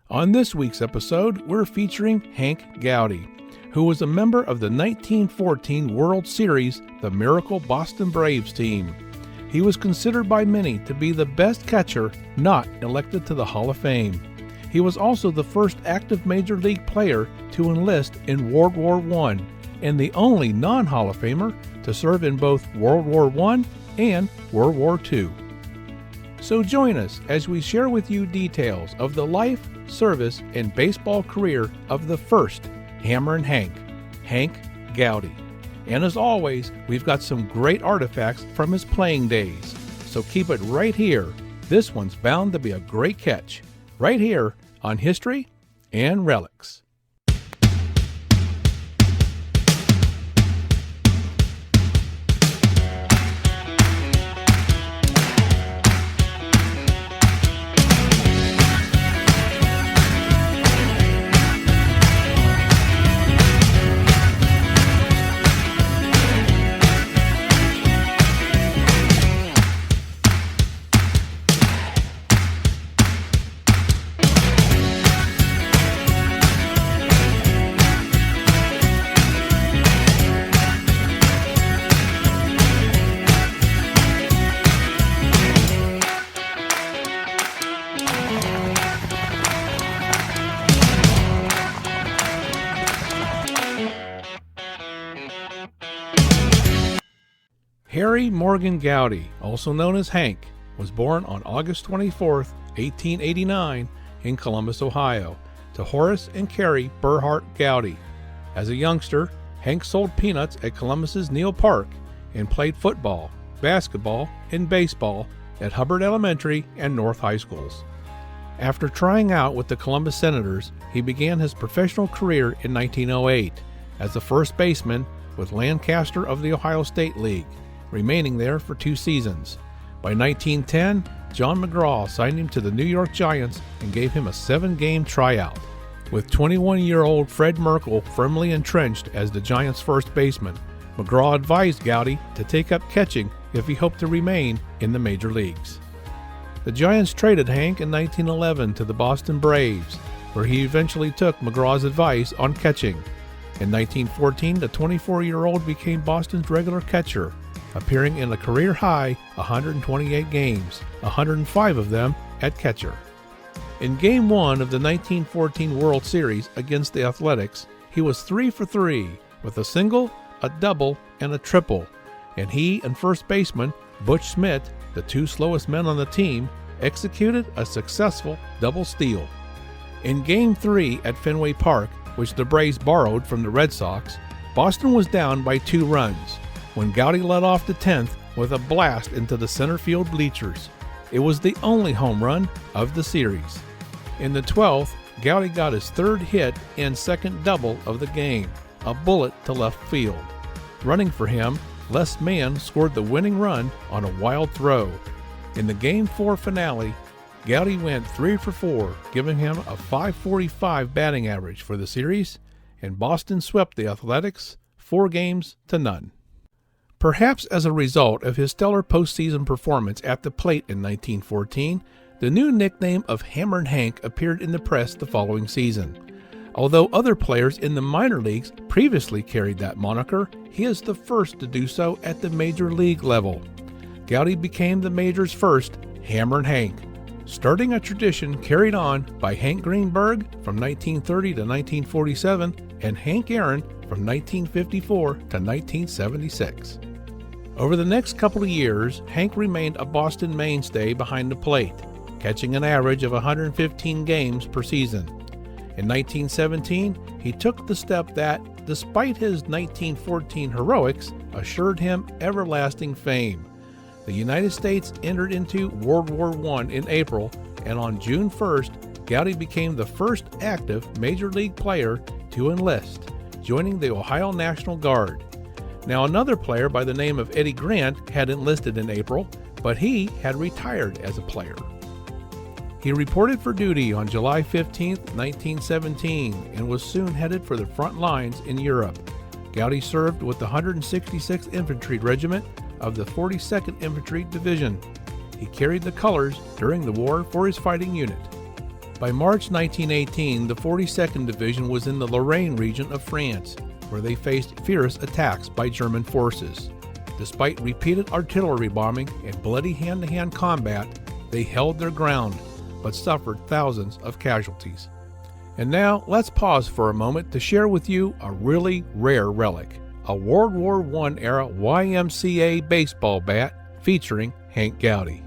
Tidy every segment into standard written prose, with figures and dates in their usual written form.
On this week's episode, we're featuring Hank Gowdy, who was a member of the 1914 World Series, the Miracle Boston Braves team. He was considered by many to be the best catcher not elected to the Hall of Fame. He was also the first active Major League player to enlist in World War I and the only non-Hall of Famer to serve in both World War I and World War II. So join us as we share with you details of the life, service, and baseball career of the first Hammerin Hank, Hank Gowdy. And as always, we've got some great artifacts from his playing days. So keep it right here. This one's bound to be a great catch. Right here on History and Relics. Harry Morgan Gowdy, also known as Hank, was born on August 24, 1889, in Columbus, Ohio, to Horace and Carrie Burhart Gowdy. As a youngster, Hank sold peanuts at Columbus's Neal Park and played football, basketball, and baseball at Hubbard Elementary and North High Schools. After trying out with the Columbus Senators, he began his professional career in 1908 as a first baseman with Lancaster of the Ohio State League, remaining there for 2 seasons. By 1910, John McGraw signed him to the New York Giants and gave him a 7-game tryout. With 21-year-old Fred Merkle firmly entrenched as the Giants' first baseman, McGraw advised Gowdy to take up catching if he hoped to remain in the major leagues. The Giants traded Hank in 1911 to the Boston Braves, where he eventually took McGraw's advice on catching. In 1914, the 24-year-old became Boston's regular catcher, appearing in a career-high 128 games, 105 of them at catcher. In Game 1 of the 1914 World Series against the Athletics, he was 3 for 3 with a single, a double, and a triple, and he and first baseman Butch Smith, the 2 slowest men on the team, executed a successful double steal. In Game 3 at Fenway Park, which the Braves borrowed from the Red Sox, Boston was down by 2 runs, when Gowdy led off the 10th with a blast into the center field bleachers. It was the only home run of the series. In the 12th, Gowdy got his 3rd hit and 2nd double of the game, a bullet to left field. Running for him, Les Mann scored the winning run on a wild throw. In the Game 4 finale, Gowdy went 3 for 4, giving him a .545 batting average for the series, and Boston swept the Athletics 4-0. Perhaps as a result of his stellar postseason performance at the plate in 1914, the new nickname of Hammerin Hank appeared in the press the following season. Although other players in the minor leagues previously carried that moniker, he is the first to do so at the major league level. Gowdy became the major's first Hammerin Hank, starting a tradition carried on by Hank Greenberg from 1930 to 1947 and Hank Aaron from 1954 to 1976. Over the next couple of years, Hank remained a Boston mainstay behind the plate, catching an average of 115 games per season. In 1917, he took the step that, despite his 1914 heroics, assured him everlasting fame. The United States entered into World War I in April, and on June 1st, Gowdy became the first active Major League player to enlist, joining the Ohio National Guard. Now, another player by the name of Eddie Grant had enlisted in April, but he had retired as a player. He reported for duty on July 15, 1917, and was soon headed for the front lines in Europe. Gowdy served with the 166th Infantry Regiment of the 42nd Infantry Division. He carried the colors during the war for his fighting unit. By March 1918, the 42nd Division was in the Lorraine region of France, where they faced fierce attacks by German forces. Despite repeated artillery bombing and bloody hand-to-hand combat, they held their ground, but suffered thousands of casualties. And now, let's pause for a moment to share with you a really rare relic, a World War I era YMCA baseball bat featuring Hank Gowdy.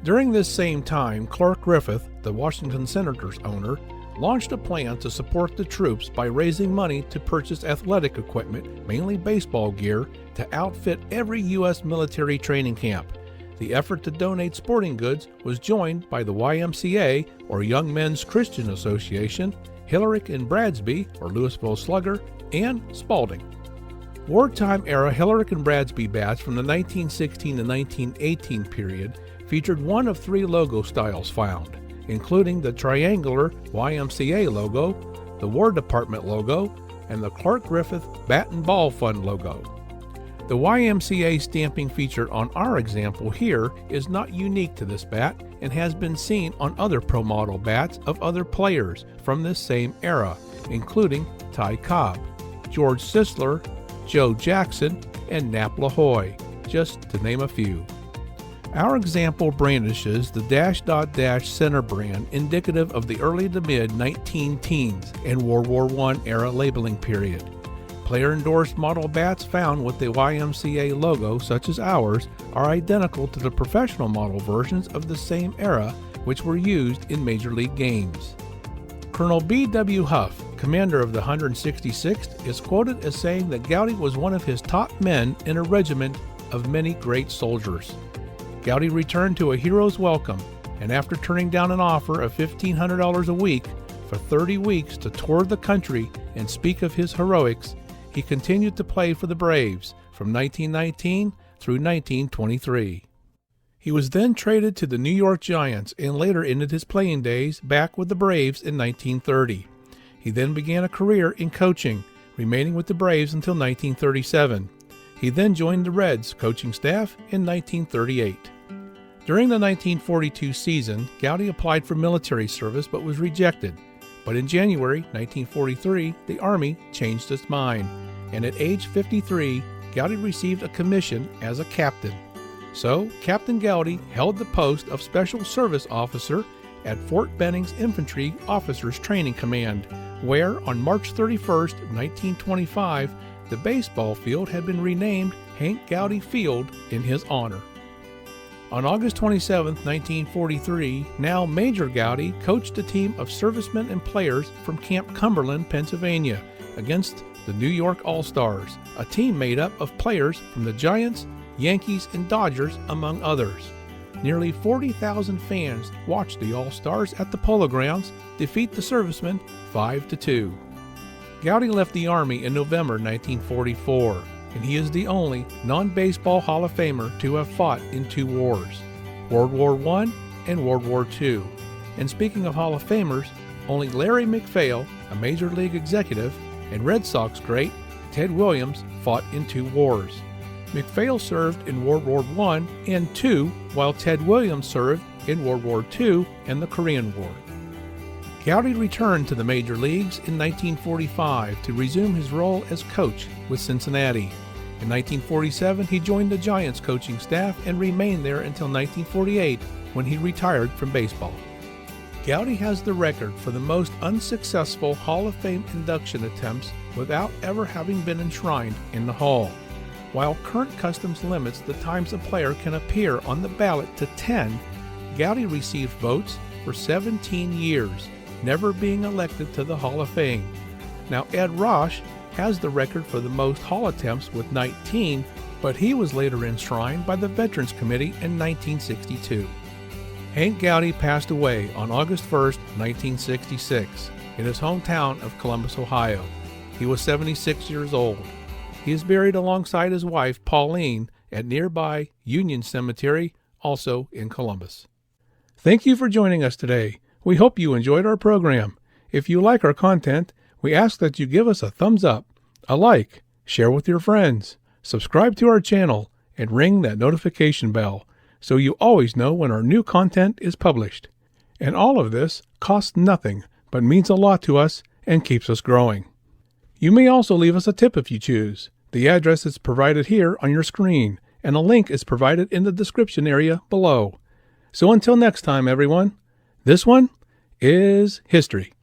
During this same time, Clark Griffith, the Washington Senators owner, launched a plan to support the troops by raising money to purchase athletic equipment, mainly baseball gear, to outfit every U.S. military training camp. The effort to donate sporting goods was joined by the YMCA, or Young Men's Christian Association, Hillerich and Bradsby, or Louisville Slugger, and Spalding. Wartime era Hillerich and Bradsby bats from the 1916 to 1918 period featured one of three logo styles found, including the triangular YMCA logo, the War Department logo, and the Clark Griffith Bat and Ball Fund logo. The YMCA stamping featured on our example here is not unique to this bat and has been seen on other Pro Model bats of other players from this same era, including Ty Cobb, George Sisler, Joe Jackson, and Nap LaHoy, just to name a few. Our example brandishes the -- center brand indicative of the early to mid-19-teens and World War I era labeling period. Player-endorsed model bats found with the YMCA logo, such as ours, are identical to the professional model versions of the same era, which were used in Major League games. Colonel B.W. Huff, commander of the 166th, is quoted as saying that Gowdy was one of his top men in a regiment of many great soldiers. Gowdy returned to a hero's welcome, and after turning down an offer of $1,500 a week for 30 weeks to tour the country and speak of his heroics, he continued to play for the Braves from 1919 through 1923. He was then traded to the New York Giants and later ended his playing days back with the Braves in 1930. He then began a career in coaching, remaining with the Braves until 1937. He then joined the Reds coaching staff in 1938. During the 1942 season, Gowdy applied for military service but was rejected. But in January 1943, the Army changed its mind, and at age 53, Gowdy received a commission as a captain. So, Captain Gowdy held the post of Special Service Officer at Fort Benning's Infantry Officers Training Command, where on March 31, 1925, the baseball field had been renamed Hank Gowdy Field in his honor. On August 27, 1943, now Major Gowdy coached a team of servicemen and players from Camp Cumberland, Pennsylvania, against the New York All-Stars, a team made up of players from the Giants, Yankees, and Dodgers, among others. Nearly 40,000 fans watched the All-Stars at the Polo Grounds defeat the servicemen 5-2. Gowdy left the Army in November 1944. And he is the only non-baseball Hall of Famer to have fought in two wars, World War I and World War II. And speaking of Hall of Famers, only Larry Mcphail, a Major League executive, and Red Sox great Ted Williams fought in two wars. Mcphail served in World War I and II, while Ted Williams served in World War II and the Korean War. Gowdy returned to the major leagues in 1945 to resume his role as coach with Cincinnati. In 1947, he joined the Giants coaching staff and remained there until 1948, when he retired from baseball. Gowdy has the record for the most unsuccessful Hall of Fame induction attempts without ever having been enshrined in the Hall. While current customs limits the times a player can appear on the ballot to 10, Gowdy received votes for 17 years, never being elected to the Hall of Fame. Now, Ed Rosch has the record for the most Hall attempts with 19, but he was later enshrined by the Veterans Committee in 1962. Hank Gowdy passed away on August 1, 1966, in his hometown of Columbus, Ohio. He was 76 years old. He is buried alongside his wife, Pauline, at nearby Union Cemetery, also in Columbus. Thank you for joining us today. We hope you enjoyed our program. If you like our content, we ask that you give us a thumbs up, a like, share with your friends, subscribe to our channel, and ring that notification bell so you always know when our new content is published. And all of this costs nothing, but means a lot to us and keeps us growing. You may also leave us a tip if you choose. The address is provided here on your screen, and a link is provided in the description area below. So until next time, everyone, this one is history.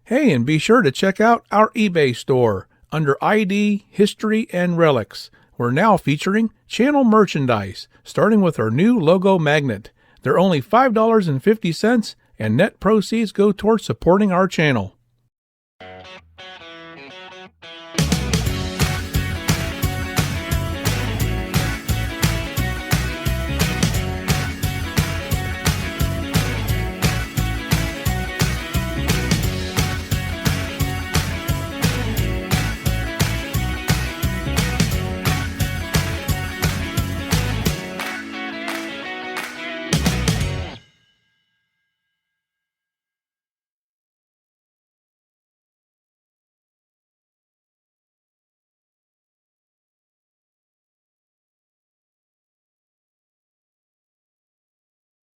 Hey, and be sure to check out our eBay store under ID, History and Relics. We're now featuring channel merchandise, starting with our new logo magnet. They're only $5.50, and net proceeds go towards supporting our channel.